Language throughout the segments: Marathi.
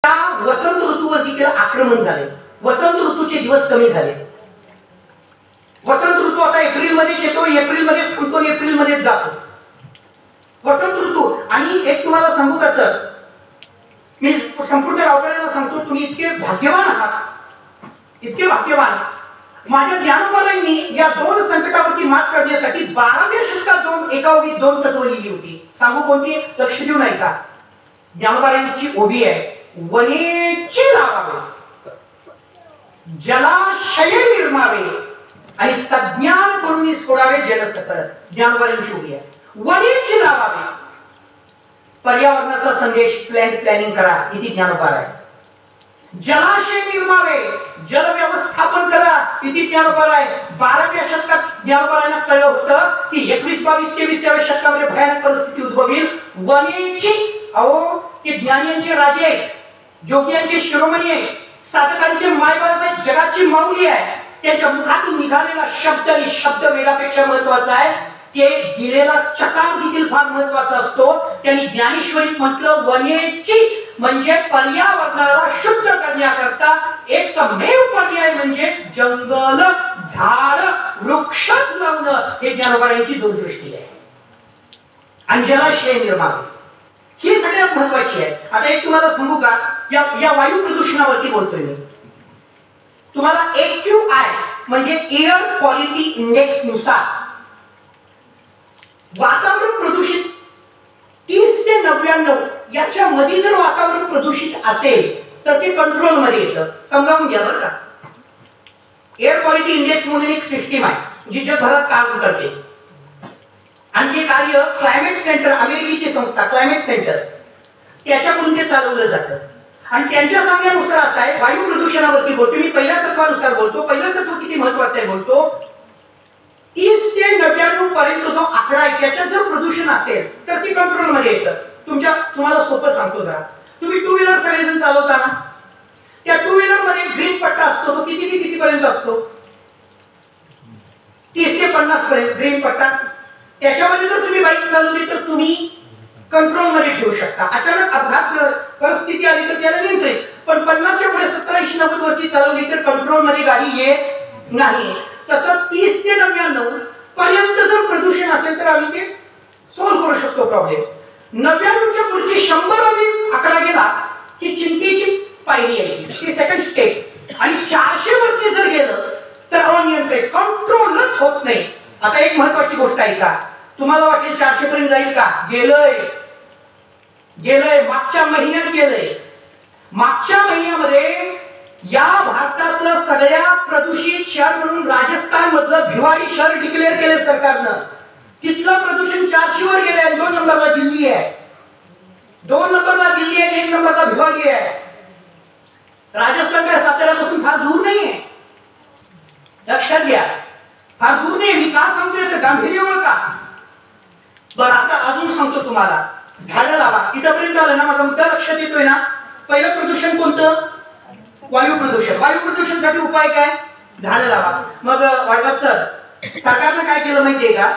वसंत ऋतूवरती त्याला आक्रमण झाले. वसंत ऋतूचे दिवस कमी झाले. वसंत ऋतू आता एप्रिल मध्ये येतो, एप्रिल मध्ये थांबतो, एप्रिल मध्ये जातो. वसंत ऋतू. आणि एक तुम्हाला सांगू का सर, मी संपूर्ण गावकऱ्यांना सांगतो, तुम्ही इतके भाग्यवान आहात, इतके भाग्यवान. माझ्या ज्ञानोबांनी या दोन संकटावरती मात करण्यासाठी 12व्या शतकात दोन तत्व लिहिली होती. सांगू कोणती? लक्ष देऊ नाही का? ज्ञानोबांची ओवी आहे, वनेची लावावे, जलाशय निर्मावे आणि सज्ञान करून सोडावे जलसकळ. ज्ञानोबांची ओवी आहे, वनेची लावावे. पर्यावरणाचा संदेश, प्लॅनिंग करा, इथे ज्ञानोबा आहे. जलाशय निर्मावे, जल व्यवस्थापन करा, इथे ज्ञानोबा आहे. 12व्या शतकात ज्ञानोबांना कळलं होतं की 21, 22, 23व्या शतकामध्ये भयानक परिस्थिती उद्भवेल. वनेची, अहो ते ज्ञानींचे राजे आहेत, जोगियांचे शिरोमणी आहेत, साधकांचे मायबाप आहेत, जगाची माऊली आहे. त्यांच्या मुखातून निघालेला शब्द आणि शब्द वेगापेक्षा महत्वाचा आहे. ते दिलेला चकार देखील फार महत्वाचा असतो. त्यांनी ज्ञानेश्वरीत म्हटलं, वनेची म्हणजे पर्यावरणाला शुद्ध करण्याकरता एकमेव पर्याय म्हणजे जंगल, झाड, वृक्षच लावणं. हे ज्ञानोबांची दूरदृष्टी आहे. आणि जलाशय निर्माण ही सगळ्यात महत्वाची आहे. आता एक तुम्हाला सांगू का, या वायू प्रदूषणावरती बोलतोय मी. तुम्हाला AQI म्हणजे एअर क्वालिटी इंडेक्स नुसार वातावरण प्रदूषित 30 ते 99 याच्या मध्ये जर वातावरण प्रदूषित असेल तर ते कंट्रोल मध्ये येतं. समजावून घ्या बरं का. एअर क्वालिटी इंडेक्स म्हणून एक सिस्टीम आहे जी जगभरात काम करते. आणि ते कार्य क्लायमेट सेंटर, अमेरिकेची संस्था क्लायमेट सेंटर, त्याच्याकडून ते चालवलं जातं. आणि त्यांच्या सांगण्यानुसार असं आहे, वायू प्रदूषणावरती बोलतो मी, पहिल्या तत्वानुसार बोलतो. पहिलं तत्व किती महत्वाचं आहे बोलतो, 30 ते 99 पर्यंत जो आकडा आहे त्याच्यात जर प्रदूषण असेल तर ते कंट्रोल मध्ये येतं. तुम्हाला सोपं सांगतो जरा. तुम्ही टू व्हीलर सगळेजण चालवताना, त्या टू व्हीलर मध्ये ग्रीन पट्टा असतो, तो किती पर्यंत असतो? 30 ते 50 पर्यंत ग्रीन पट्टा. त्याच्यामध्ये जर तुम्ही बाईक चालवली तर तुम्ही कंट्रोल मध्ये ठेवू शकता. अचानक अपघात परिस्थिती आली तर त्याला नियंत्रित. पण 50च्या पुढे 70, 80, 90 वरती चालवली तर कंट्रोल मध्ये गाडी येत नाही. तसं 30 ते 99 पर्यंत जर प्रदूषण असेल तर आम्ही ते सॉल्व्ह करू शकतो प्रॉब्लेम. 99च्या पुढची 100 आकडा गेला की चिंतेची पायरी आहे, ती सेकंड स्टेप. आणि 400 वरती जर गेलं तर अनियंत्रित, कंट्रोलच होत नाही. आता एक महत्वाची गोष्ट आहे का, तुम्हाला वाटेल 400 पर्यंत जाईल का? गेलंय मागच्या महिन्यात गेलंय. मागच्या महिन्यामध्ये या भारतातलं सगळ्यात प्रदूषित शहर म्हणून राजस्थान मधलं भिवाडी शहर डिक्लेअर केले सरकारनं. तिथलं प्रदूषण 400 वर गेलंय. 2 नंबरला दिल्ली आहे, 2 नंबरला दिल्ली आहे, 1 नंबरला भिवाडी आहे. राजस्थान काय साताऱ्यापासून फार दूर नाहीये, लक्षात घ्या, फार दूर नाही. मी का सांगतोय तर गांभीर्य ओळखा. बरं आता अजून सांगतो तुम्हाला, झाडं लावा. इथपर्यंत आलं ना, माझा मुद्दा लक्षात येतोय ना. पहिलं प्रदूषण कोणतं? वायू प्रदूषण. वायू प्रदूषणासाठी उपाय काय? झाडं लावा. मग वाटवा सर, सरकारनं काय केलं माहितीये का?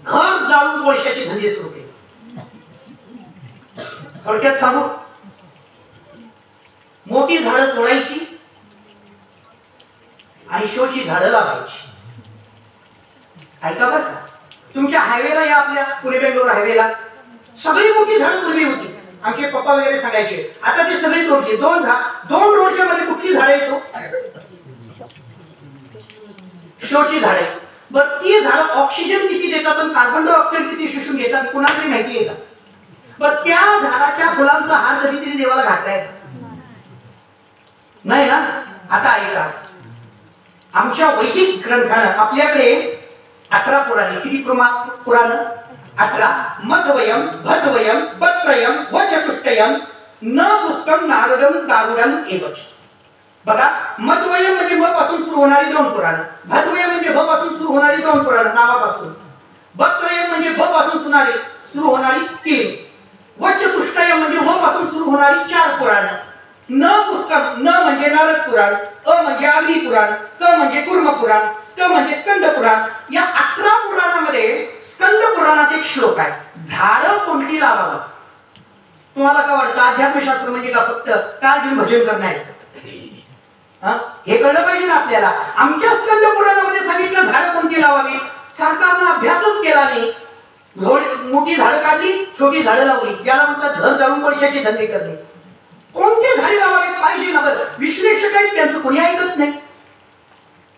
घर जाळून कोळशाचे धंदे सुरू केले. थोडक्यात सांगू, मोठी झाडं तोडायची आणि शोची झाडं लावायची. ऐका बरं का, तुमच्या हायवेला या, आपल्या पुणे बेंगलोर हायवेला सगळी मोठी झाडं पूर्वी होती. आमचे पप्पा वगैरे सांगायचे. आता ते सगळे तोडले. 2 रोडच्या मध्ये कुठली झाडं येतो? शोची झाडे. बरं, ती झाडं ऑक्सिजन किती देतात आणि कार्बन डायऑक्साईड किती शोषून घेतात कुणाला तरी माहिती आहे का? बरं, त्या झाडाच्या फुलांचा हार कधीतरी देवाला घातलाय नाही ना? आता ऐका, आमच्या वैदिक ग्रंथानं आपल्याकडे 11 पुराणे. किती पुराण? 11. मध्वयम, भद्वयम, पत्रयम व चतुष्टयम न पुस्तकम नारदम दारुडम एवच. बघा, मध्वयम म्हणजे म पासून सुरू होणारी 2 पुराण, भद्वयम म्हणजे भ पासून सुरू होणारी 2 पुराण नावापासून, पत्रयम म्हणजे भ पासून सुरू होणारी 3, व चतुष्टयम म्हणजे व पासून सुरू होणारी 4 पुराण. न पुस्तक, न म्हणजे नारद पुराण, अ म्हणजे अग्नी पुराण, क म्हणजे कुर्म पुराण, स्त म्हणजे स्कंद पुराण. या 11 पुराणामध्ये स्कंद पुराणात एक श्लोक आहे, झाडं कोणती लावावं. तुम्हाला काय वाटतं अध्यात्मशास्त्र म्हणजे का फक्त काय घेऊन भजन करणं आहे? हे कळलं पाहिजे ना आपल्याला. आमच्या स्कंद पुराणामध्ये सांगितलं झाडं कोणती लावावी. सरकारनं अभ्यासच केला नाही. मोठी झाडं काढली, छोटी झाडं लावली. ज्याला म्हणतात घर जाऊन पैशाचे धंदे करणे. कोणती झाडे लावावी पाहिजे ना बरं. विश्लेषक आहेत त्यांचं कोणी ऐकत नाही.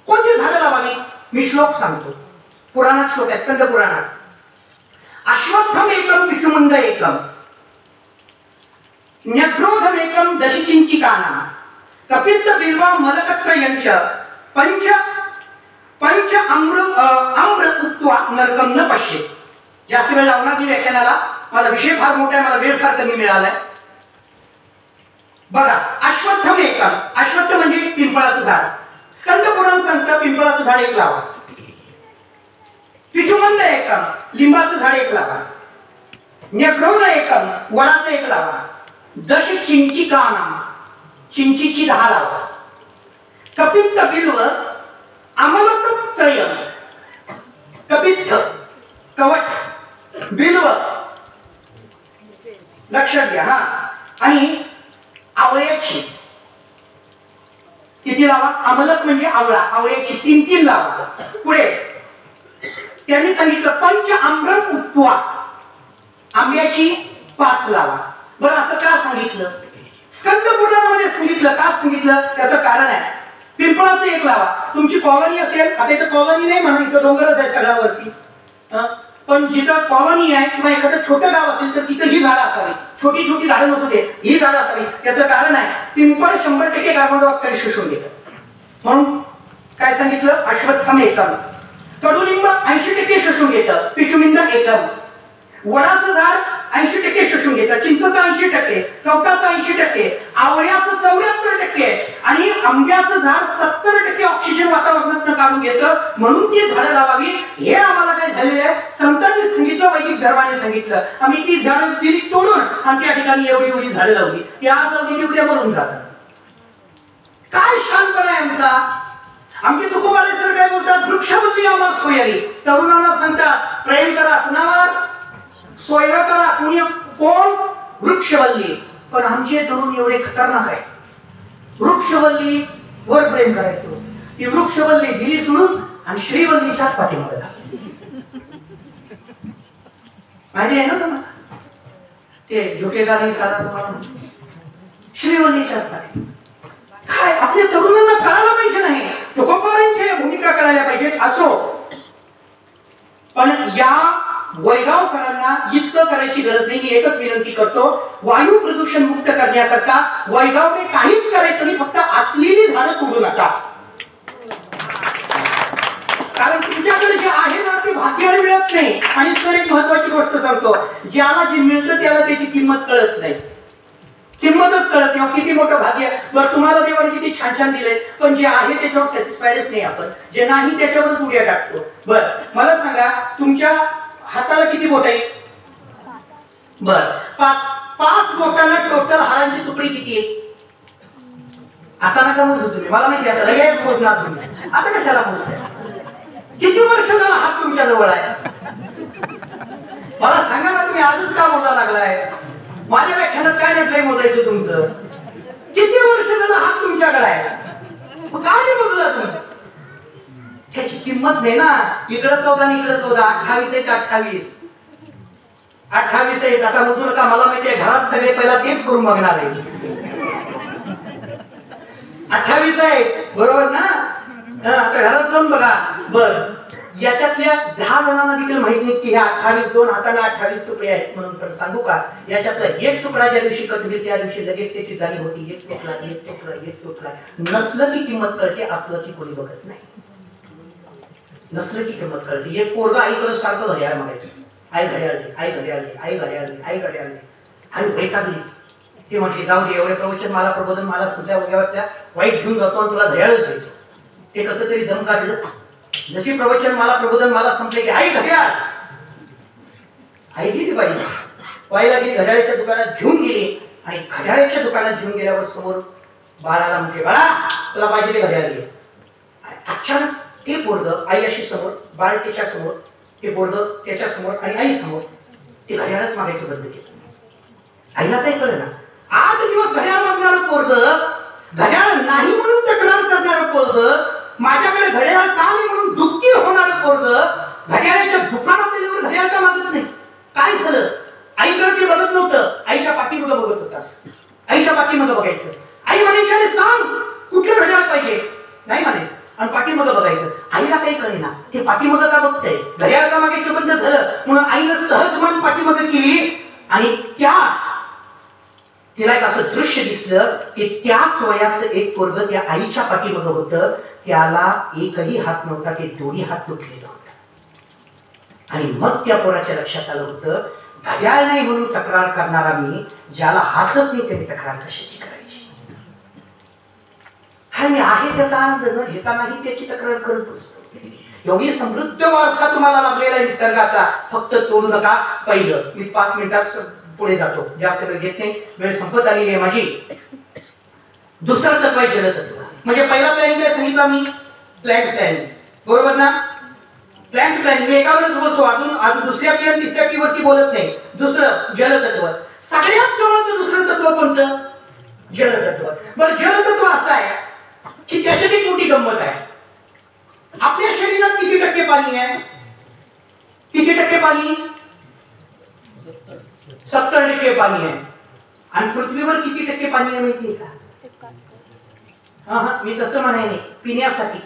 कोणती झाडं लावावी मी श्लोक सांगतो. पुराणात श्लोक आहे, स्कंद पुराणात. अश्वत्थम एकम पिचुमुंड एकम न्यग्रोधम एकम दशचिंचिकानाम कपित्त बिल्वा मलकत्रयंच पंच पंच अम्र उत्वा नरकम न पश्येत. जास्त वेळ लावणार नाही व्याख्यानाला, मला विषय फार मोठा आहे, मला वेळ फार कमी मिळालाय. बघा, अश्वत्थम एकम, अश्वत्थ म्हणजे पिंपळाचं झाड. स्कंद पुराण सांगतं पिंपळाचं झाड एक लावा. पिचुमंद एकम, लिंबाचं झाड एक लावा. न्यग्रोध एकम, वडाचं एक लावा. दश चिंचिकानाम, चिंचीची 10 लावा. कपित्त बिल्व अमलकत्रयम, कपित्त कवच बिल्व लक्षात घ्या हा. आणि आवळ्याची किती लावा. अमलक म्हणजे आवळा, आवळ्याची 3 लावा. पुढे त्यांनी सांगितलं पंच आम्रम उत्वा, आंब्याची 5 लावा. बरं असं का सांगितलं? स्कंद पुराणामध्ये सांगितलं. का सांगितलं त्याचं कारण आहे. पिंपळाचं एक लावा. तुमची कॉलनी असेल, आता इथं कॉलनी नाही म्हणून इथं डोंगरच आहे सगळ्यावरती, पण जिथं कॉलनी आहे किंवा एखादं छोटं गाव असेल तर तिथं ही झाडं असावी. छोटी छोटी झाडं नसू दे, ही झाडं असावी. त्याचं कारण आहे पिंपळ 100% कार्बन डायऑक्साईड शोषून घेतं. म्हणून काय सांगितलं? अश्वत्थम एकम. कडुलिंब 80% शोषून घेतं. पिचुमिंद एकम. वडाचं झाड 80% शोषून घेतं. चिंचेचं 80%, कवठाचं 80%, आवळ्याचं 74% आणि आंब्याचं झाड 70% ऑक्सिजन वातावरणात काढून घेतं. म्हणून ती झाडं लावावी. हे आम्हाला काय झालेलं आहे, संतांनी सांगितलं, वैदिक धर्माने सांगितलं. आम्ही ती झाडं दिली तोडून आणि त्या ठिकाणी एवढी एवढी झाडं लावली. ती आज लावली की उद्या मरून जातात. काय शानपणा आहे आमचा. आमचे तुकोबारे सर काय बोलतात, वृक्षवल्ली आम्हाला सोयरी. तरुणांना सांगतात प्रेम करा कुणावर, सोयरा करा. कोण? वृक्षवल्ली. पण आमचे तरुण एवढे खतरनाक आहे. वृक्षवल्ली वर प्रेम करायचो, ती वृक्षवल्ली दिली सोडून आणि श्रीवल्लीच्या पाठीमागे माहिती आहे ना तुम्हाला ते झुकेगा नाही सारा तुम्हाला. श्रीवल्लीच्या पाठी काय आपल्या तरुणांना कळायला पाहिजे नाही, तुकोबारांच्या भूमिका कळायला पाहिजे. असो, पण या वैगावकरांना इतकं करायची गरज नाही. मी एकच विनंती करतो, वायू प्रदूषण मुक्त करण्याकरता वैगावने काहीच करायचं नाही, फक्त असलेली झाडं तोडू नका. कारण तुमच्याकडे जे आहे ना ते भाग्याने मिळत नाही. आणि सर एक महत्वाची गोष्ट सांगतो, ज्याला जे मिळतं त्याला त्याची किंमत कळत नाही, किंमतच कळत नाही. किती मोठं भाग्य. बरं तुम्हाला देवाने किती छान छान दिले, पण जे आहे त्याच्यावर सॅटिस्फाईडच नाही आपण, जे नाही त्याच्यावरच उड्या टाकतो. बरं मला सांगा, तुमच्या हाताला किती बोट आहे? बर, 5 बोटांना टोटल हाडांची तुकडी किती आहे? आता नका मोजू तुम्ही, मला माहिती आता लगेच मोजणार तुम्ही. आता कशाला मोजताय? किती वर्ष झाला हात तुमच्या जवळ आहे? मला सांगा ना, तुम्ही आजच का मोजा लागलाय? माझ्या व्याख्यानात काय नटलंय मोजायचं तुमचं? किती वर्ष झाला हात तुमच्याकडे आहे? काय मोजला तुम्ही? त्याची किंमत नाही ना. इकडं 14 आणि इकडं 14, 28 आहे 28, 28 आहे. आता मोजू नका, मला माहिती आहे घरात सगळे पहिला तेच करून बघणार आहे. 28 आहे बरोबर ना? आता घरात जाऊन बघा. बर, याच्यातल्या 10 जणांना देखील माहित नाही की ह्या 28 2 हाताला 28 तुकडे आहेत म्हणून. तर सांगू का, याच्यातला एक तुकडा ज्या दिवशी कट होईल त्या दिवशी लगेच त्याची जाणी होती. एक तुकडा, एक तुकडा, एक तुकडा. नसलं की किंमत कळते, असलं की कोणी बघत नाही. नसलं की किंमत कळते. एक पोरगा आईकडे सारखं घड्याळ मागायचं, आई घड्याळ दे, आई घड्याळ दे, आई घड्याळ दे, आई घड्याळ दे. आई वैतागली. ती म्हटली जाऊ दे, एवढे प्रवचन मला प्रबोधन मला सुद्धा उद्यावरच्या वाईट घेऊन जातो आणि तुला घड्याळच देतो. ते कसं तरी दम काढलं. जशी प्रवचन मला प्रबोधन मला संपले की आई घड्याळ. आई गेली बाई, वाईला गेली, घड्याळाच्या दुकानात घेऊन गेली. आणि घड्याळाच्या दुकानात घेऊन गेल्यावर समोर बाळाला म्हणते, बाळा तुला पाहिजे ते घड्याळ घे. अचानक ते पोरगं आई अशी समोर, बाळ त्याच्या समोर, ते पोरगं त्याच्या समोर आणि आई समोर, ते घड्याळच मागायचं बंद केलं. आईला काही कळलं ना. 8 दिवस घड्याळ मागणारं पोरगं, घड्याळ नाही म्हणून तक्रार करणारं पोरगं, माझ्याकडे घड्याळ का नाही म्हणून दुःखी होणारं पोरगं, घड्याळाच्या दुकानात गेल्यावर घड्याळ का मागत नाही. काय झालं? आईकडे ते बघत नव्हतं, आईच्या पाठीमागं बघत होतास. आईच्या पाठीमागं बघायचं. आई म्हणायची अरे सांग कुठलं घड्याळ पाहिजे, नाही म्हणायचं आणि पाठीमागं बघायचं. आईला काही कळेना ते पाठीमागं का बघतंय, घड्याळ का मागायचं बंद झालं. म्हणून आईनं सहज मान पाठीमागं केली आणि तिला एक असं दृश्य दिसलं की त्याच वयाचं एक पोरगं त्या आईच्या पाठीमागं होतं, त्याला एकही हात नव्हता, ते दोन्ही हात तुटलेलं होतं. आणि मग त्या पोराच्या लक्षात आलं होतं घड्याळ नाही म्हणून तक्रार करणारा मी, ज्याला हातच नाही त्याने तक्रार कशाची करायची. आणि आहे त्याचा आनंद न घेतानाही त्याची तक्रार करत असतो. एवढी समृद्ध वारसा तुम्हाला लाभलेला निसर्गाचा, फक्त तोडू नका. पहिलं, मी 5 मिनिटात पुढे जातो, जास्त वेळ घेत नाही, वेळ संपत आलेली आहे माझी. दुसरं तत्व आहे जलतत्व. म्हणजे पहिला प्लॅनिंग काय सांगितलं मी, प्लॅंट प्लॅनिंग, बरोबर ना. प्लॅंट प्लॅनिंग मी एकावरच बोलतो, अजून दुसऱ्या किंवा तिसऱ्या कीवरती बोलत नाही. दुसरं जलतत्व. सगळ्यात जवळचं दुसरं तत्व कोणतं? जलतत्व. बरं, जलतत्व असं आहे की त्याच्यात एक मोठी गंमत आहे. आपल्या शरीरात किती टक्के पाणी आहे? किती टक्के पाणी? 70% पाणी आहे. आणि पृथ्वीवर किती टक्के पाणी आहे माहिती आहे का? मी तसं म्हणाय नाही, पिण्यासाठी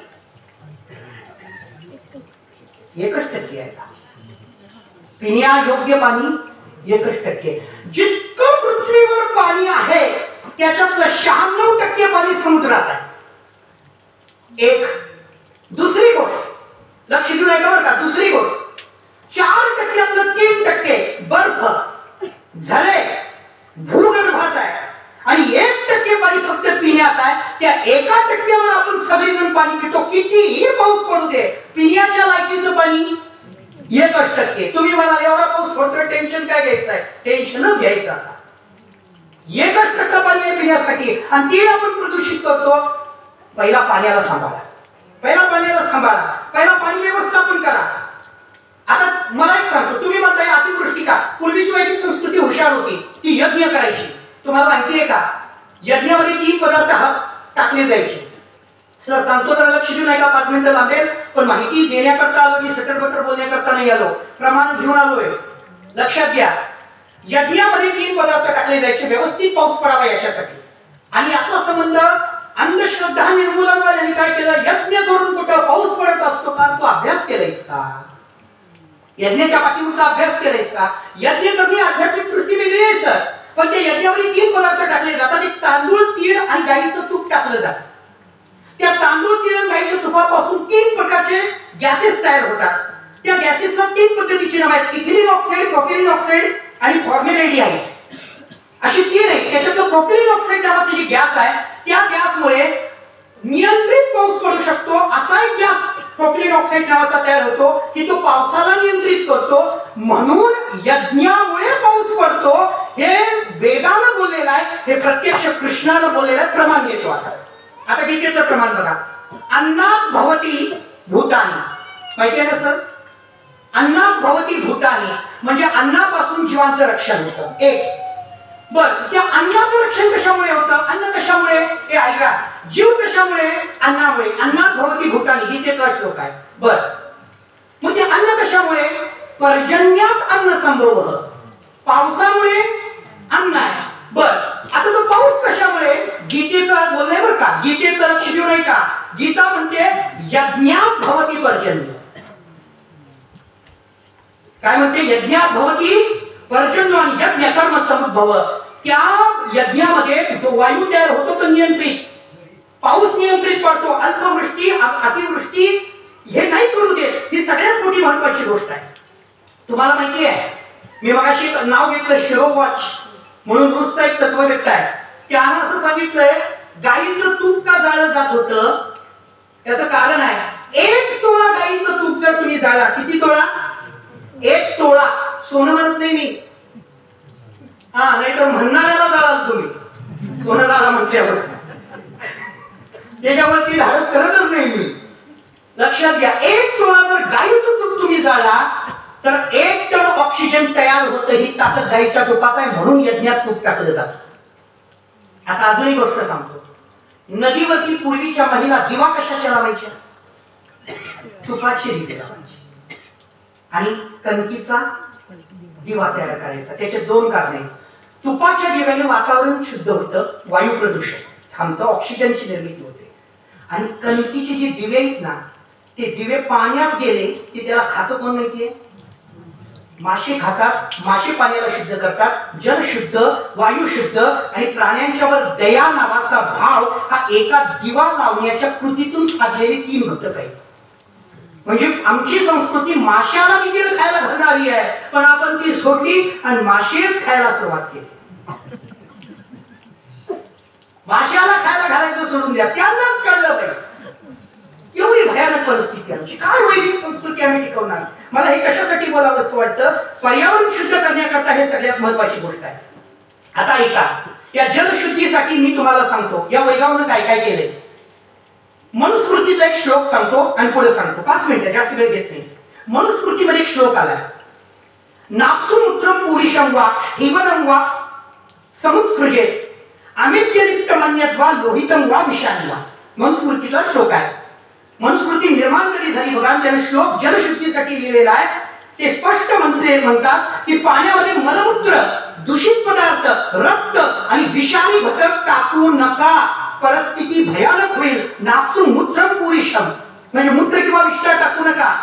1% आहे. पिण्यायोग्य पाणी 1%. जितकं पृथ्वीवर पाणी आहे त्याच्यातलं 96% पाणी समुद्रात आहे. एक दुसरी गोष्ट लक्ष देऊन ऐका बरं का. दुसरी गोष्ट, 4%तलं 3% बर्फ झाले भूगर्भात आहे आणि 1% पाणी फक्त पिण्यात आहे. त्या 1%वर आपण सगळेजण पाणी पितो. कितीही पाऊस पडू दे, पिण्याच्या लायकीचं पाणी 1%. तुम्ही म्हणाल एवढा पाऊस पडतोय टेन्शन काय घ्यायचं आहे? टेन्शनच घ्यायचं. 1% पाणी आहे पिण्यासाठी आणि ते आपण प्रदूषित करतो. पहिला पाण्याला सांभाळा, पहिला पाण्याला सांभाळा, पहिला पाणी व्यवस्थापन करा. आता मला एक सांगतो, तुम्ही म्हणताय अतिवृष्टी का? पूर्वीची वैदिक संस्कृती हुशार होती, ती यज्ञ करायची. तुम्हाला माहिती आहे का? यज्ञामध्ये 3 पदार्थ टाकले जायचे. सर सांगतो तर लक्ष देऊन ऐका, 5 मिनिटं लागेल, पण माहिती देण्याकरता आलो मी, सटर बटर बोलण्याकरता नाही आलो, प्रमाण घेऊन आलोय. लक्षात घ्या, यज्ञामध्ये 3 पदार्थ टाकले जायचे व्यवस्थित पाऊस पडावा याच्यासाठी. आणि याचा संबंध अंधश्रद्धा निर्मूलनवाल्यांनी काय केलं? यज्ञ करून कुठं पाऊस पडत असतो का? तू अभ्यास केलायस का? यज्ञाच्या पाठीमागचा अभ्यास केलायस का? यज्ञ करणे आध्यात्मिक दृष्टी वेगळी आहे सर, पण त्या यज्ञामध्ये 3 पदार्थ टाकले जातात. एक तांदूळ, तीळ आणि गाईचं तूप टाकलं जातं. त्या तांदूळ, तीळ आणि गाईच्या तुपापासून 3 प्रकारचे गॅसेस तयार होतात. त्या गॅसेसला 3 पद्धतीची नाव आहेत: इथिलीन ऑक्साईड, प्रोपिलीन ऑक्साईड आणि फॉर्मॅल्डिहाइड. अशी 3 आहे. त्याच्यातलं प्रोपिलीन ऑक्साईड नावाची जी गॅस आहे, त्या गॅसमुळे नियंत्रित पाऊस पडू शकतो. असा एक गॅस प्रोपिलीन ऑक्साईड नावाचा तयार होतो की तो पावसाला नियंत्रित करतो. म्हणून यज्ञामुळे पाऊस पडतो. हे वेदानं बोललेलं आहे, हे प्रत्यक्ष कृष्णानं बोललेलं आहे. प्रमाण घेतो. आता गीतेचं प्रमाण बघा. अन्नात भवती भूतानी, माहिती आहे ना सर? अन्नात भवती भूतानी म्हणजे अन्नापासून जीवांचं रक्षण होतं. एक बर, त्या अन्नाचं रक्षण कशामुळे होतं? अन्न कशामुळे? हे ऐका, जीव कशामुळे? अन्नामुळे. अन्नात भवती भूतानी, गीतेचा श्लोक आहे. बर, मग ते अन्न कशामुळे? पर्जन्यात अन्न संभव, पावसामुळे अन्न आहे. बर, आता तो पाऊस कशामुळे? गीतेचं बोलणे बरं का, गीतेचं लक्ष देऊ नये का? गीता म्हणते यज्ञात भवती पर्जन्य. काय म्हणते? यज्ञात भवती पर्जन्य आणि यज्ञ कर्म समुद्भव. त्या यज्ञामध्ये जो वायू तयार होतो तो नियंत्रित, पाऊस नियंत्रित पडतो. अल्पवृष्टी, अतिवृष्टी हे नाही करू देत. ही सगळ्यात मोठी महत्वाची गोष्ट आहे. तुम्हाला माहिती आहे, मी मगाशी नाव घेतलं शिरोवॉच म्हणून रूसचा एक तत्ववेत्ता आहे. त्यानं असं सांगितलंय, गाईचं तूप का जाळलं जात होतं? त्याचं कारण आहे, 1 तोळा गाईचं तूप जर तुम्ही जाळला, किती तोळा? 1 तोळा. सोनं म्हणत नाही मी, नाही तर म्हणणाऱ्याला जाळाल तुम्ही, सोनं जाळा म्हटल्यावर. त्याच्यावर ती धाडस करतच नाही मी. लक्षात घ्या, 1 तोळा जर गाईचं तूप तुम्ही जाळला तर 1 1 टन ऑक्सिजन तयार होतं, ही ताकद गाईच्या तुपात आहे, म्हणून यज्ञात तूप टाकलं जातं. आता अजूनही गोष्ट सांगतो. नदीवरती पूर्वीच्या महिला दिवा कशाच्या लावायच्या? तुपाची दिवे लावायची आणि कणकीचा दिवा तयार करायचा. त्याचे 2 कारणे. तुपाच्या दिव्याने वातावरण शुद्ध होतं, वायू प्रदूषण थांबतं, ऑक्सिजनची निर्मिती होते. आणि कणकीचे जे दिवे आहेत ना, ते दिवे पाण्यात गेले की त्याला खातं कोण माहितीये? मासे खातात. मासे पाण्याला शुद्ध करतात. जल शुद्ध, वायू शुद्ध आणि प्राण्यांच्यावर दया नावाचा भाव हा एका दिवा लावण्याच्या कृतीतून साधलेली 3 घटक आहेत. म्हणजे आमची संस्कृती माशाला देखील खायला घालणारी आहे, पण आपण ती सोडली आणि मासेच खायला सुरुवात केली. माशाला खायला घालायचं सोडून द्या, त्यांनाच कळलं पाहिजे. एवढी भयानक परिस्थिती आमची. काय वैदिक संस्कृती आम्ही टिकवणार? मला हे कशासाठी बोलावं असं वाटतं? पर्यावरण शुद्ध करण्याकरता हे सगळ्यात महत्वाची गोष्ट आहे. आता ऐका, या जलशुद्धीसाठी मी तुम्हाला सांगतो या वैगावनं काय काय केलंय. मनुस्मृतीचा एक श्लोक सांगतो आणि पुढे सांगतो. 5 मिनिटं, जास्त वेळ घेत नाही. मनुस्मृतीमध्ये एक श्लोक आलाय. नाप्सुमूत्रम पुरुषं वा स्थीवनं वा समुत्सृजेत अमित्यलिप्त मन्यत्वा लोहितं वा विषाणी वा. मनुस्मृतीचा श्लोक आहे. मनुस्मृती निर्माण कधी झाली बघा, त्याने श्लोक जलशुद्धीसाठी लिहिलेला आहे. ते स्पष्ट म्हणतात की पाण्यामध्ये मलमूत्र, दूषित पदार्थ, रक्त आणि विषारी घटक टाकू नका, परिस्थिती भयानक होईल. नाप्सु मूत्रम पुरुषम म्हणजे मूत्र किंवा विष्ठा टाकू नका.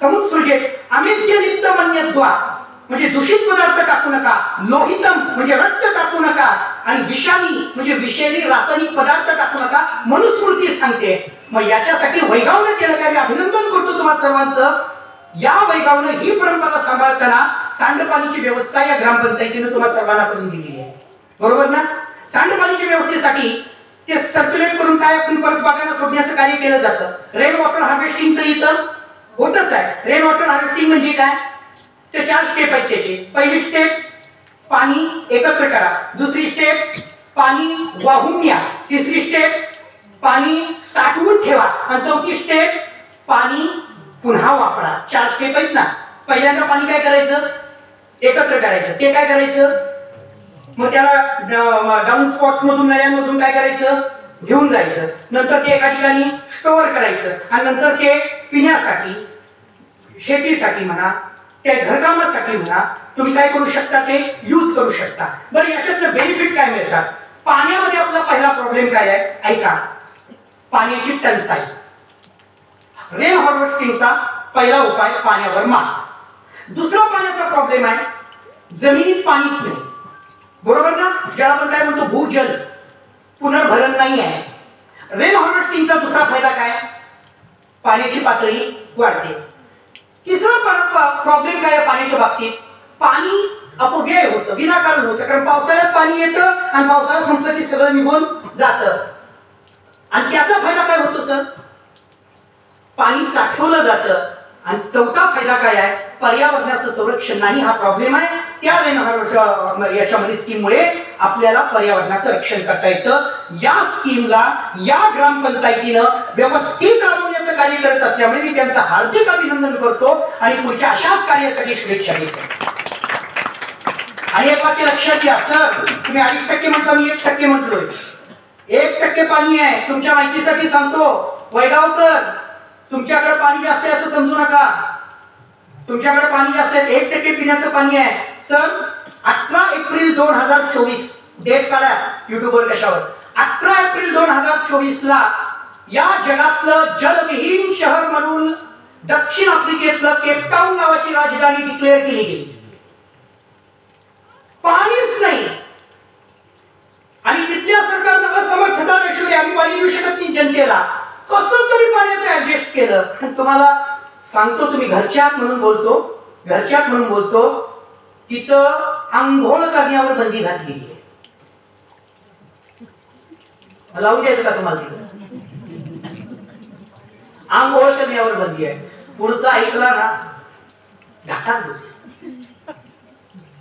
समुत्सृजेत अमित्यलिप्त मन्यत्वा म्हणजे दूषित पदार्थ टाकू नका. लोहितम म्हणजे रक्त टाकू नका. आणि विषाणी म्हणजे विषारी रासायनिक पदार्थ टाकू नका. मनुस्मृती सांगते. मग याच्यासाठी वैगावनं केलं काय? मी अभिनंदन करतो तुम्हा सर्वांचं. या वैगावनं ही परंपरा सांभाळताना सांडपाणीची व्यवस्था या ग्रामपंचायतीने तुम्हा सर्वांना करून दिलेली आहे, बरोबर ना? सांडपाणीच्या व्यवस्थेसाठी ते सर्क्युलेट करून काय आपण परसबागांना सोडण्याचं कार्य केलं जातं. रेन वॉटर हार्वेस्टिंग तर इथं होतच आहे. रेन वॉटर हार्वेस्टिंग म्हणजे काय? ते 4 स्टेप आहेत त्याचे. पहिली स्टेप पाणी एकत्र करा. दुसरी स्टेप पाणी वाहून न्या. तिसरी स्टेप पाणी साठवून ठेवा. आणि चौथी स्टेप पाणी पुन्हा वापरा. 4 स्टेप आहेत ना. पहिल्यांदा पाणी काय करायचं? एकत्र करायचं. ते काय करायचं? मग त्याला डाऊन स्पॉट्स मधून, नळ्यांमधून काय करायचं? घेऊन जायचं. नंतर ते एका ठिकाणी स्टोअर करायचं आणि नंतर ते पिण्यासाठी, शेतीसाठी म्हणा, त्या घरकामासाठी म्हणा, तुम्ही काय करू शकता? ते यूज करू शकता. बरं, याच्यातनं बेनिफिट काय मिळतात? पाण्यामध्ये आपला पहिला प्रॉब्लेम काय आहे? ऐका, पाण्याची टंचाई. रेन हार्वेस्टिंगचा पहिला उपाय पाण्यावर मात. दुसरा पाण्याचा प्रॉब्लेम आहे जमिनीत पाणीच नाही, बरोबर ना? ज्याला आपण काय म्हणतो भूजल, पुनर्भरण नाही आहे. रेन हार्वेस्टिंगचा दुसरा फायदा काय? पाण्याची पातळी वाढते. तिसरा प्रॉब्लेम काय आहे पाण्याच्या बाबतीत? पाणी अपव्यय होतं, विनाकारण होतं. कारण पावसाळ्यात पाणी येतं आणि पावसाळा संपलं की सगळं निघून जातं. आणि त्याचा फायदा काय होतो सर? पाणी साठवलं जातं. आणि चौथा फायदा काय आहे? पर्यावरणाचं संरक्षण नाही, हा प्रॉब्लेम आहे. त्या याच्यामध्ये स्कीममुळे आपल्याला पर्यावरणाचं रक्षण करता येतं. या स्कीमला या ग्रामपंचायतीनं व्यवस्थित राबवण्याचं कार्य करत असल्यामुळे मी त्यांचं हार्दिक अभिनंदन करतो आणि पुढच्या अशाच कार्यासाठी शुभेच्छा देतो. आणि एक वाक्य लक्षात घ्या सर, तुम्ही 2.5% म्हणता, मी 1% म्हटलोय. 1% पाणी आहे. तुमच्या माहितीसाठी सांगतो वैगावकर, तुमच्याकडे पाणी जास्त आहे असं समजू नका. तुमच्याकडे पाणी जास्त आहे, 1% पिण्याचं पाणी आहे. सर 18 एप्रिल 2024 डेट काढा युट्यूबवर कशावर. 18 एप्रिल 2024 ला या जगातलं जलविहीन शहर म्हणून दक्षिण आफ्रिकेतलं केपटाऊन नावाची राजधानी डिक्लेअर केली गेली. पाणीच नाही. आणि तिथल्या सरकारनं असमर्थता दर्शवली, आम्ही पाणी देऊ शकत नाही जनतेला. कसं तरी पाण्याचं ऍडजस्ट केलं. तुम्हाला सांगतो, तुम्ही घरच्यात म्हणून बोलतो, तिथं आंघोळ करण्यावर बंदी घातलेली आहे. लावून द्यायचं का तुम्हाला? तिथं आंघोळ करण्यावर बंदी आहे. पुढचा ऐकला ना घाटात बसेल.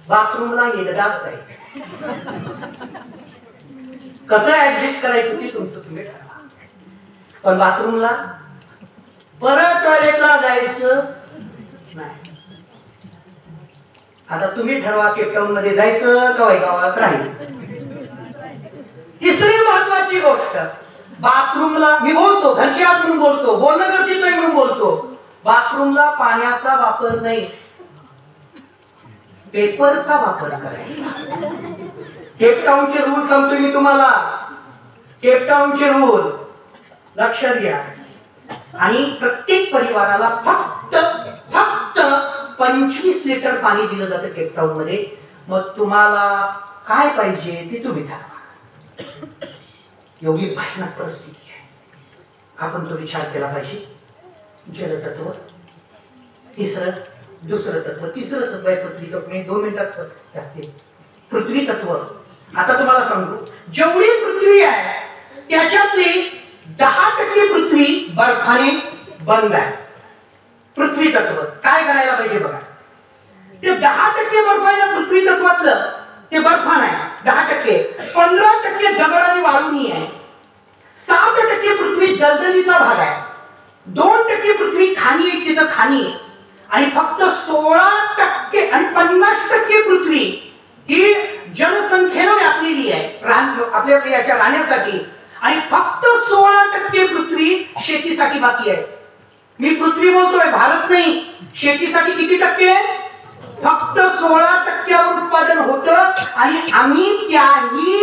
बाथरूमला एकदाच जायचं. कसं ऍडजस्ट करायचं ते तुमचं तुम्ही ठरवा. पण बाथरूमला परत टॉयलेटला जायचं नाही. आता तुम्ही ठरवा केपटाऊन मध्ये जायचं का वैगावात राहायचं. तिसरी महत्वाची गोष्ट, बाथरूमला मी बोलतो, घरच्या आत म्हणून बोलतो, बोलणं गरजेचं आहे म्हणून बोलतो, बाथरूमला पाण्याचा वापर नाही, पेपरचा वापर करायचा. केपटाऊनचे रूल सांगतो मी तुम्हाला, केपटाऊनचे रूल लक्षात घ्या. आणि प्रत्येक परिवाराला फक्त 25 लिटर पाणी दिलं जातं केपटाऊन मध्ये. मग तुम्हाला काय पाहिजे ते तुम्ही ठरवा. एवढी भयानक परिस्थिती आहे. आपण तो विचार केला पाहिजे. जलतत्व, दुसरं तत्व, तिसरं तत्व आहे पृथ्वी तत्व. मी 2 मिनिटात असते. पृथ्वी तत्व आता तुम्हाला सांगू, जेवढी पृथ्वी आहे त्याच्यातली 10% पृथ्वी बर्फाने बंद आहे. पृथ्वी तत्व काय करायला पाहिजे बघा. ते 10% बर्फ आहे ना पृथ्वी तत्वातलं, ते बर्फान आहे 10%. 15% दगडाने वाळूनी आहे. 7% पृथ्वी दलदलीचा भाग आहे. 2% पृथ्वी खाणी आहे, तिथं खाणी आहे. आणि फक्त 16% आणि 50% पृथ्वी ही जनसंख्येनं व्यापलेली आहे आपल्या याच्या राहण्यासाठी. आणि फक्त 16% पृथ्वी शेतीसाठी बाकी आहे. मी पृथ्वी बोलतोय, भारत नाही. शेतीसाठी किती टक्के? फक्त 16% उत्पादन होतं. आणि आम्ही त्याही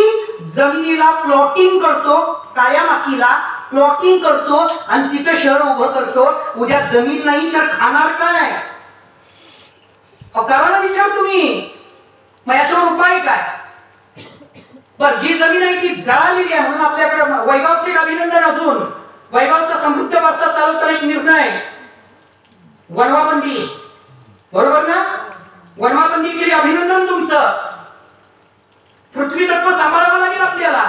जमिनीला प्लॉटिंग करतो, काळ्या मातीला प्लॉटिंग करतो आणि तिथं शहर उभं करतो. उद्या जमीन नाही तर खाणार काय? करायला विचार तुम्ही. मग याच्यावर उपाय काय? बर, जी जमीन आहे ती जळालेली आहे म्हणून आपल्याकडे वैगावचे अभिनंदन. अजून वैगावचा समृद्ध वारसा चालवता एक निर्णय, वनवाबंदी. बरोबर ना? वनवाबंदी केली, अभिनंदन तुमचं. पृथ्वी तत्व सांभाळावं लागेल आपल्याला.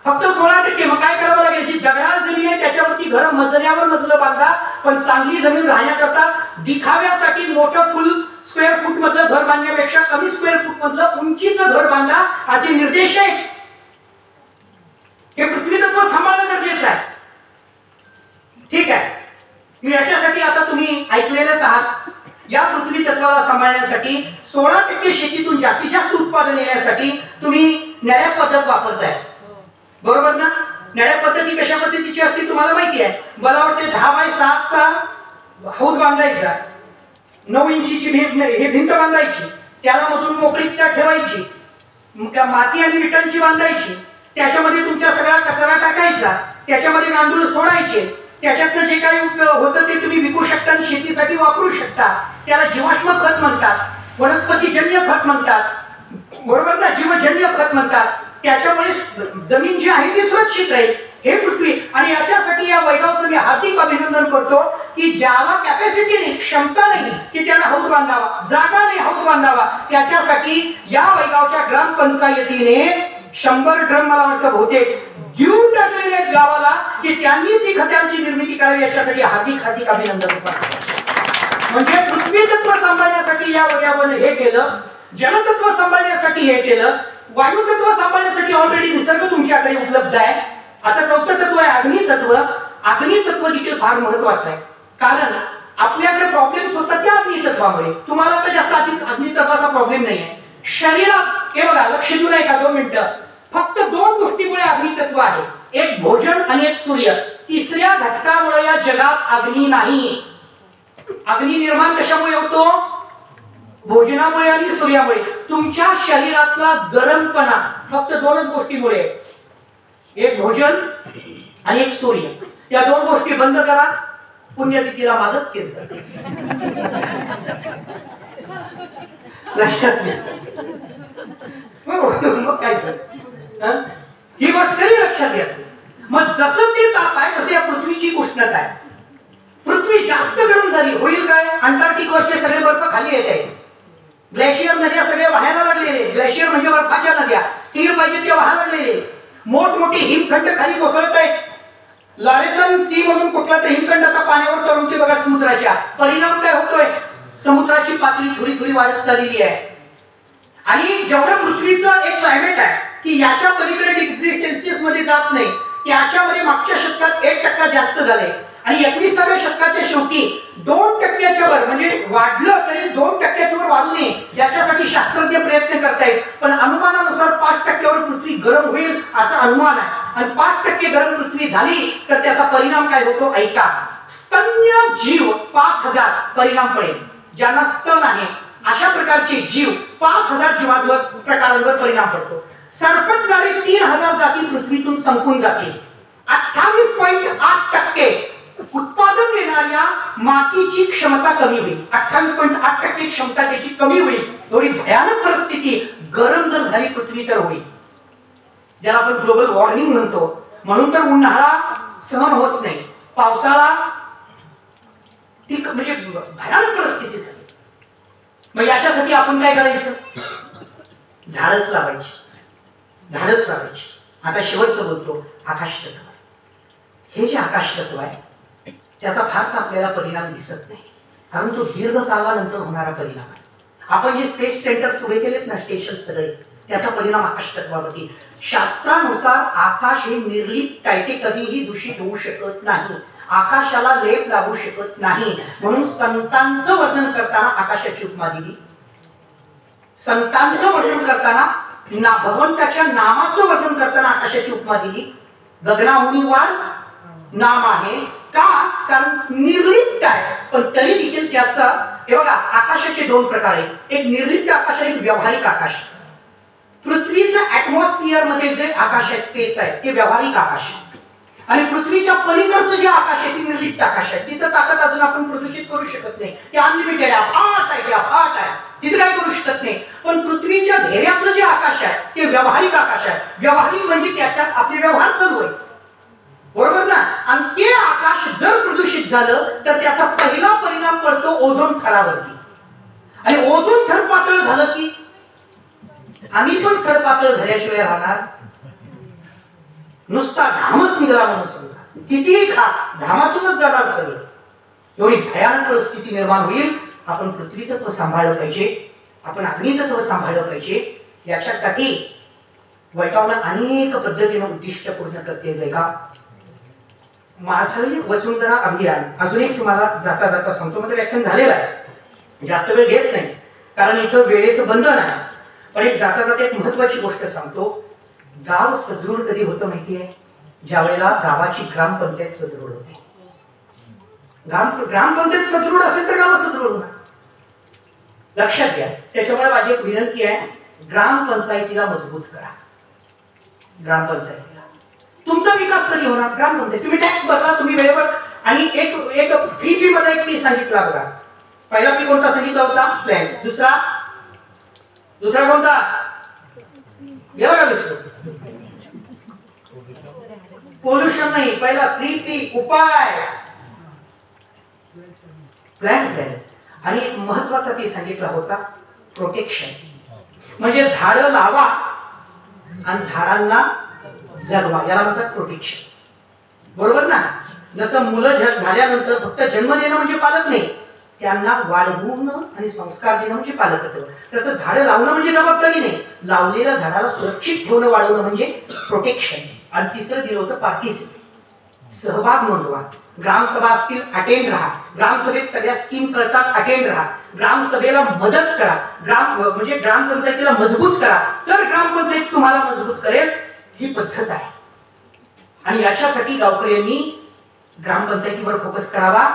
फक्त 16%. मग काय करावं लागेल? जी दगडाळ जमीन आहे त्याच्यावरती घर मजल्यावर मजलं बांधा. पण चांगली जमीन राहण्याकरता दिखाव्यासाठी मोठं फुल स्क्वेअर फूट मधलं घर बांधण्यापेक्षा कमी स्क्वेअर फूट मधलं उंचीचं घर बांधा, असे निर्देश आहेत. हे पृथ्वी तत्व सांभाळणं गरजेचं आहे. ठीक आहे. मी याच्यासाठी आता तुम्ही ऐकलेलंच आहात. या पृथ्वी तत्वाला सांभाळण्यासाठी 16% शेतीतून जास्तीत जास्त उत्पादन येण्यासाठी तुम्ही नळ्या पद्धत वापरताय. बरोबर ना? नळ्या पद्धती कशा पद्धतीची असते तुम्हाला माहिती आहे. मला वाटते 10x7चा हौद बांधायचा, 9 इंचीची भिंत बांधायची, त्याला मधून मोकळीकता ठेवायची, माती आणि विटांची बांधायची, त्याच्यामध्ये तुमच्या सगळा कचरा टाकायचा, त्याच्यामध्ये गांडूळ सोडायचे, त्याच्यातनं जे काही होतं ते तुम्ही विकू शकता आणि शेतीसाठी वापरू शकता. त्याला जीवाश्म खत म्हणतात, वनस्पतीजन्य खत म्हणतात. बरोबर ना? जीवजन्य खत म्हणतात. त्याच्यामुळे जमीन जी आहे ती सुरक्षित राहील. हे पृथ्वी. आणि याच्यासाठी या वैगावचं मी हार्दिक अभिनंदन करतो की ज्याला कॅपॅसिटी नाही, क्षमता नाही की त्याला हौद बांधावा, जागा नाही हौद बांधावा, त्याच्यासाठी या वैगावच्या ग्रामपंचायतीने 100 ड्रम मला वाटतं बहुतेक देऊन टाकलेले आहेत गावाला की त्यांनी ती खतांची निर्मिती करावी. याच्यासाठी हार्दिक अभिनंदन करतो. म्हणजे पृथ्वी तत्व सांभाळण्यासाठी या वैगावाने हे केलं, जलतत्व सांभाळण्यासाठी हे केलं, वायू तत्व सांभाळण्यासाठी ऑलरेडी निसर्ग तुमच्याकडे उपलब्ध आहे. आता 4थं तत्व आहे अग्नी तत्व. अग्नि तत्व देखील फार महत्वाचं आहे, कारण आपल्याकडे प्रॉब्लेम्स होतात त्या अग्नि तत्वामुळे. तुम्हाला तर जास्त अग्नि तत्वाचा प्रॉब्लेम नाही आहे. शरीरात हे बघा, लक्ष देऊ नये का 2 मिनिटं. फक्त 2 गोष्टीमुळे अग्नि तत्व आहे, एक भोजन आणि एक सूर्य. तिसऱ्या घटकामुळे या जगात अग्नी नाही. अग्नी निर्माण कशामुळे होतो? भोजनामुळे आणि सूर्यामुळे. तुमच्या शरीरातला गरमपणा फक्त 2च गोष्टीमुळे, एक भोजन आणि एक सूर्य. या 2 गोष्टी बंद करा, पुण्यतिथीला माझंच कीर्तन. लक्षात घ्या. मग काय ही गोष्ट तरी लक्षात घ्या. मग जसं ते ताप आहे तसे या पृथ्वीची उष्णता आहे. पृथ्वी जास्त गरम झाली होईल काय? अंटार्क्टिक वरचे सगळे बर्फ खाली येत आहे. ग्लेशियर नद्या सगळे वाहायला लागलेले. ग्लेशियर म्हणजे बर्फाच्या नद्या, स्थिर पाहिजे ते वाहायला लागलेले. मोठमोठी हिमखंड खाली कोसळत आहेत. लारेसन सी म्हणून कुठला तर हिमखंड आता पाण्यावर तरंगते बघा समुद्राच्या. परिणाम काय होतोय? समुद्राची पातळी थोडी वाढत चाललेली आहे. आणि जेवढं पृथ्वीचं एक क्लायमेट आहे की याच्या पलीकडे डिग्री सेल्सिअस मध्ये जात नाही, त्याच्यामध्ये मागच्या शतकात 1% जास्त झाले. आणि 21व्या शतकाच्या शेवटी 2% वर म्हणजे वाढलं तरी 2% वर वाढू नये याच्यासाठी शास्त्रज्ञ प्रयत्न करतायत. पण अनुमानानुसार 5% वर पृथ्वी गरम होईल असा अनुमान आहे. आणि 5% गरम पृथ्वी झाली तर त्याचा परिणाम काय होतो ऐका. स्तन्य जीव 5000 परिणाम पडेल. ज्यांना स्तन आहे अशा प्रकारचे जीव 5000 जीवांवर प्रकारांवर परिणाम पडतो. सरपटणारे 3000 जाती पृथ्वीतून संपून जातील. 28.8% उत्पादन देणाऱ्या मातीची क्षमता कमी होईल. 28.8% क्षमता त्याची कमी होईल. एवढी भयानक परिस्थिती गरम जर झाली पृथ्वी तर होईल. ज्याला आपण ग्लोबल वॉर्मिंग म्हणतो. म्हणून तर उन्हाळा सहन होत नाही, पावसाळा ती म्हणजे भयानक परिस्थिती झाली. मग याच्यासाठी आपण काय करायचं? झाडच लावायची, झाडच लावायची. आता शेवटचं बोलतो आकाश तत्व. हे जे आकाश तत्व आहे त्याचा फारसा आपल्याला परिणाम दिसत नाही, कारण तो दीर्घकालानंतर होणारा परिणाम आहे. आपण जे स्पेस सेंटर्स उभे केलेत ना, स्टेशन सगळे, त्याचा परिणाम आकाश तत्वावरती. शास्त्रानुसार आकाश हे निर्लिप्त आहे, ते कधीही दूषित होऊ शकत नाही, आकाशाला लेप लागू शकत नाही. म्हणून संतांचं वर्णन करताना आकाशाची उपमा दिली. संतांचं वर्णन करताना भगवंताच्या नामाचं वर्णन करताना आकाशाची उपमा दिली. गगनाहुनी वाढ नाम आहे का? कारण निर्लिप्त आहे, पण तरी देखील त्याचा हे बघा. आकाशाचे 2 प्रकार आहेत. एक निर्लिप्त आकाश आणि एक व्यावहारिक आकाश. पृथ्वीचं ऍटमॉस्फिअर मध्ये जे आकाश आहे, स्पेस आहे, ते व्यावहारिक आकाश आहे. आणि पृथ्वीच्या पलीकडचं जे आकाश आहे ते निर्लिप्त आकाश आहे. तिथं ताकद अजून आपण प्रदूषित करू शकत नाही, ते अनलिमिटेड आहे, अफाट आहे, तिथे काय करू शकत नाही. पण पृथ्वीच्या घेऱ्यातलं जे आकाश आहे ते व्यावहारिक आकाश आहे. व्यावहारिक म्हणजे त्याच्यात आपले व्यवहार चालू आहे, बरोबर ना. आणि ते आकाश जर प्रदूषित झालं तर त्याचा पहिला परिणाम पडतो ओझोन थरावरती. आणि ओझोन थर पातळ झालं की आम्ही पण सर पातळ झाल्याशिवाय राहणार. नुसता घामच निघाला म्हणून समजा, कितीही खा, घामातूनच जाणार सगळं. एवढी भयानक परिस्थिती निर्माण होईल. आपण पृथ्वी तत्व सांभाळलं पाहिजे, आपण अग्नी तत्व सांभाळलं पाहिजे. याच्यासाठी वैकावनं अनेक पद्धतीने उद्दिष्ट पूर्ण करते. का माझं वसुंधरा अभियान अजून एक तुम्हाला जाता जाता सांगतो. माझं व्याख्यान झालेलं आहे, जास्त वेळ घेत नाही कारण इथं वेळेचं बंधन आहे. पण एक जाता जाता एक महत्वाची गोष्ट सांगतो. गाव सदृढ कधी होतं माहितीये? ज्या वेळेला गावाची ग्रामपंचायत सदृढ होते. ग्रामपंचायत सदृढ असेल तर गाव सदृढ होणार, लक्षात घ्या. त्याच्यामुळे माझी एक विनंती आहे, ग्रामपंचायतीला मजबूत करा. ग्रामपंचायतीला तुमचा विकास कधी होणार? ग्रामपंचायत. तुम्ही टॅक्स भरला, तुम्ही वेळेवर. आणि एक फी मध्ये एक फी सांगितला बघा. पहिला फी कोणता सांगितला होता? प्लॅन. दुसरा कोणता? पोल्युशन नाही. पहिला फी उपाय प्लॅन. आणि एक महत्वाचा फी सांगितला होता प्रोटेक्शन. म्हणजे झाडं लावा आणि झाडांना जगवा, याला म्हणतात प्रोटेक्शन, बरोबर ना. जसं मुलं झाल्यानंतर फक्त जन्म देणं म्हणजे पालक नाही, त्यांना वाढवून आणि संस्कार देणं म्हणजे पालकत्व. तसं झाडं लावणं म्हणजे जबाबदारी नाही, लावलेल्या झाडाला सुरक्षित ठेवणं, वाढवणं म्हणजे प्रोटेक्शन. आणि तिसरं दिलं होतं पार्टिसिपेट, सहभाग नोंदवा. ग्रामसभा असतील अटेंड राहा, ग्रामसभेत सगळ्या स्कीम कळतात अटेंड राहा, ग्रामसभेला मदत करा, म्हणजे ग्रामपंचायतीला मजबूत करा, तर ग्रामपंचायत तुम्हाला मजबूत करेल. ही पद्धत आहे. आणि याच्यासाठी गावकऱ्यांनी ग्रामपंचायतीवर फोकस करावा.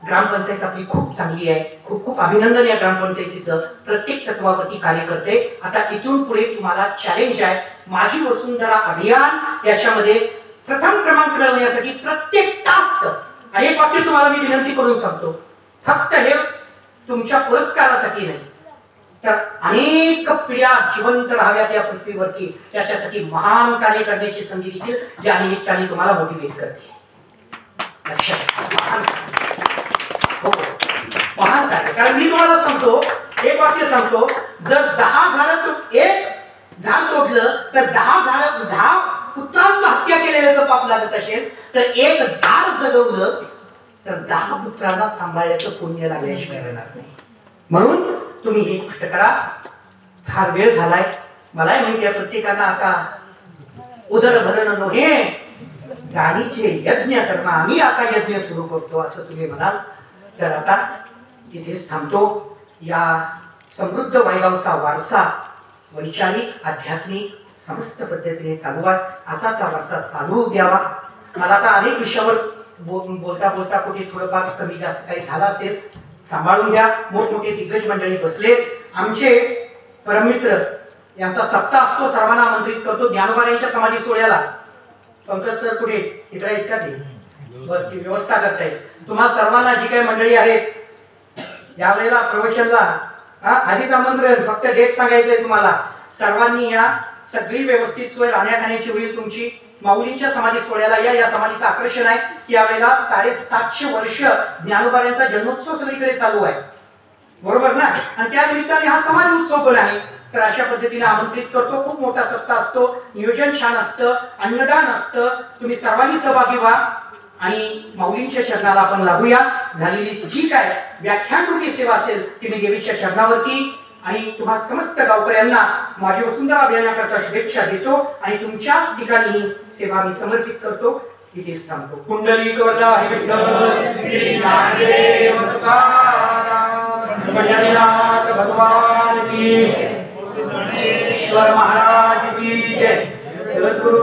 ग्रामपंचायत आपली खूप चांगली आहे, खूप खूप अभिनंदन या ग्रामपंचायतीचं. प्रत्येक तत्वावरती कार्य करते. आता इथून पुढे तुम्हाला चॅलेंज आहे. माझी वसुंधरा अभियान याच्यामध्ये प्रथम क्रमांक मिळवण्यासाठी प्रत्येक टास्क, आणि एक वाक्य तुम्हाला मी विनंती करून सांगतो, फक्त हे तुमच्या पुरस्कारासाठी नाही, तर अनेक पिढ्या जिवंत राहाव्यात या पृथ्वीवरती, त्याच्यासाठी महान कार्य करण्याची संधी देखील या निमित्ताने तुम्हाला मोटिवेट करते. हो, महान कार्य. कारण मी तुम्हाला सांगतो, एक वाक्य सांगतो, जर 10 झाडं, एक झाड तोडलं तर 10 पुत्रांचं हत्या केलेल्याचं पाप लागत असेल, तर एक झाड जगवलं तर 10 पुत्रांना सांभाळण्याचं पुण्य लागल्याशिवाय राहणार नाही. म्हणून तुम्ही ही गोष्ट करा. फार वेळ झालाय, मलाही माहिती आहे प्रत्येकांना आता उदरभरण नव्हे जाणीचे यज्ञ करणं, आम्ही आता यज्ञ सुरू करतो असं तुम्ही म्हणाल तर आता तिथेच थांबतो. या समृद्ध वायगावचा वारसा वैचारिक आध्यात्मिक समस्त पद्धतीने चालू आहे, असाच वारसा चालू द्यावा. मला आता अनेक विषयावर बोलता बोलता कुठे थोडंफार कमी जास्त काही झालं असेल, सांभाळून घ्या. मोठमोठे दिग्गज मंडळी बसले. आमचे परममित्र यांचा सप्ताह असतो, सर्वांना आमंत्रित करतो ज्ञानोबारायांच्या समाधी सोहळ्याला. पंकज सर कुठे इकडे आहेत का ते वरती व्यवस्था करतायत. तुम्हा सर्वांना जी काही मंडळी आहेत यावेळेला प्रवचनला आधीच आमंत्रण, फक्त डेट सांगायचंय तुम्हाला. सर्वांनी या सगळी व्यवस्थित सोय राहण्या खाण्याची होईल तुमची. माऊलींच्या समाधी सोहळ्याला या. या समाधीचं आकर्षण आहे की यावेळेला 750 वर्ष ज्ञानोबारायांचा जन्मोत्सव सगळीकडे चालू आहे, बरोबर ना. आणि त्या निमित्ताने हा समाधी उत्सव पण आहे. तर अशा पद्धतीने आमंत्रित करतो. खूप मोठा सप्ताह असतो, नियोजन छान असतं, अन्नदान असतं. तुम्ही सर्वांनी सहभागी व्हा आणि माऊलींच्या चरणाला आपण लागूया. झालेली जी काय व्याख्यान रूपी सेवा असेल ती मी देवीच्या चरणावरती आणि तुम्हा समस्त गावकऱ्यांना माझी वसुंधरा अभियानाकरता शुभेच्छा देतो आणि तुमच्याच ठिकाणी ही सेवा मी समर्पित करतो. इथेच थांबतो. कुंडलिक वरदाय विठ्ठल श्री ज्ञानदेव तुकाराम गजाननाथ भगवान की, ईश्वर महाराज की जय, सद्गुरु